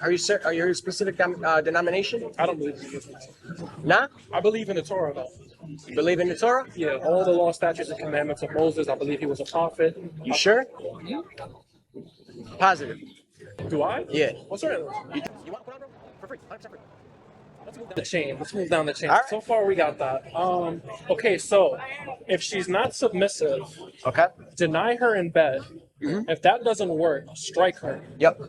Are you a specific denomination? I don't believe in it. Nah? I believe in the Torah, though. You believe in the Torah? Yeah, all the law, statutes, and commandments of Moses. I believe he was a prophet. You sure? Positive. Do I? Yeah. What's right? You want Quran, bro? For free. 100% free. The chain. Let's move down the chain. All right. So far, we got that. Okay, so if she's not submissive, Okay. deny her in bed. If that doesn't work, strike her. Yep.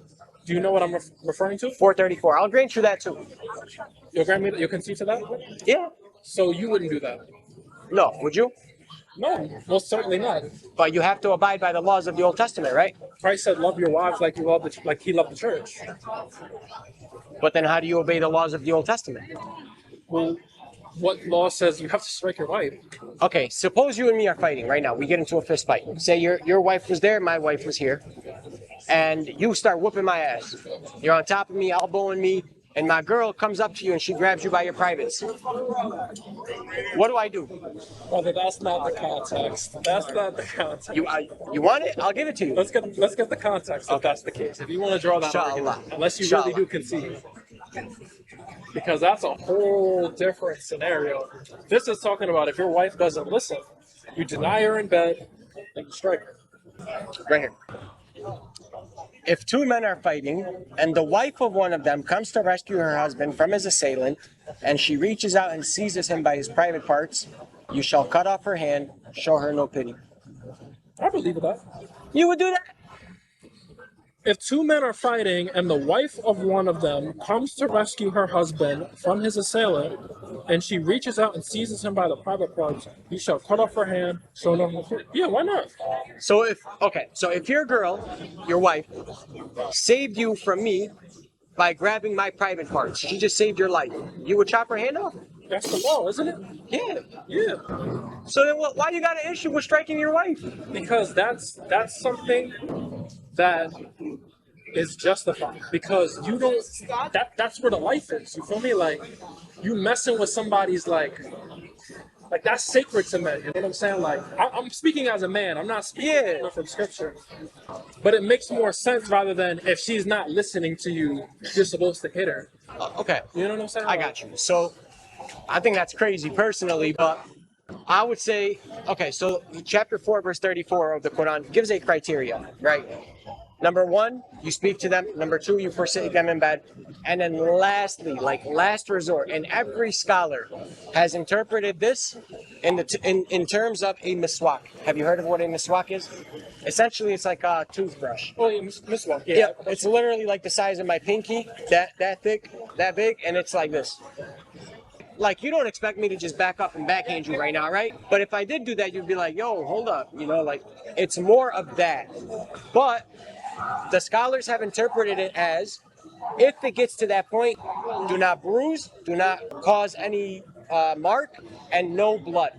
Do you know what I'm referring to? 434. I'll grant you that too. You'll grant me that? You'll concede to that? Yeah. So you wouldn't do that? No, would you? No, most certainly not. But you have to abide by the laws of the Old Testament, right? Christ said, "Love your wives like like He loved the church." But then how do you obey the laws of the Old Testament? Well, what law says you have to strike your wife? Okay, suppose you and me are fighting right now. We get into a fist fight. Say your wife was there, my wife was here, and you start whooping my ass. You're on top of me, elbowing me, and my girl comes up to you and she grabs you by your privates. What do I do? Brother, that's not the context. That's not the context. You want it? I'll give it to you. Let's get the context if that's the case. If you want to draw that Inshallah. argument, unless you really do concede. Because that's a whole different scenario. This is talking about if your wife doesn't listen, you deny her in bed and you strike her. Right here. If two men are fighting and the wife of one of them comes to rescue her husband from his assailant and she reaches out and seizes him by his private parts, you shall cut off her hand, show her no pity. I believe in that. You would do that? If two men are fighting and the wife of one of them comes to rescue her husband from his assailant and she reaches out and seizes him by the private parts, you shall cut off her hand, show no pity. Yeah, why not? So if your girl, your wife, saved you from me by grabbing my private parts, she just saved your life, you would chop her hand off? That's the law, isn't it? Yeah. So then why you got an issue with striking your wife? Because that's something that is justified. Because you don't that's where the life is. You feel me? Like you messing with somebody's like that's sacred to men. You know what I'm saying? Like I'm speaking as a man. I'm not speaking from scripture. But it makes more sense rather than if she's not listening to you, you're supposed to hit her. Okay. You know what I'm saying? I got you. So I think that's crazy personally, but I would say, okay, so chapter 4, verse 34 of the Quran gives a criteria, right? Number 1, you speak to them. Number 2, you forsake them in bed. And then lastly, like last resort, and every scholar has interpreted this in terms of a miswak. Have you heard of what a miswak is? Essentially, it's like a toothbrush. Oh, yeah, miswak. Yeah, it's literally like the size of my pinky, that thick, that big, and it's like this. Like, you don't expect me to just back up and backhand you right now, right? But if I did do that, you'd be like, yo, hold up. You know, like, it's more of that. But the scholars have interpreted it as, if it gets to that point, do not bruise, do not cause any mark, and no blood.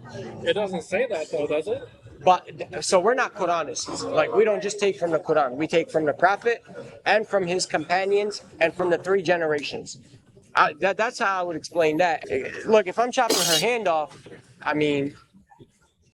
It doesn't say that, though, does it? But, so we're not Quranists. Like, we don't just take from the Quran. We take from the Prophet, and from his companions, and from the 3 generations. That's how I would explain that. Look, if I'm chopping her hand off, I mean,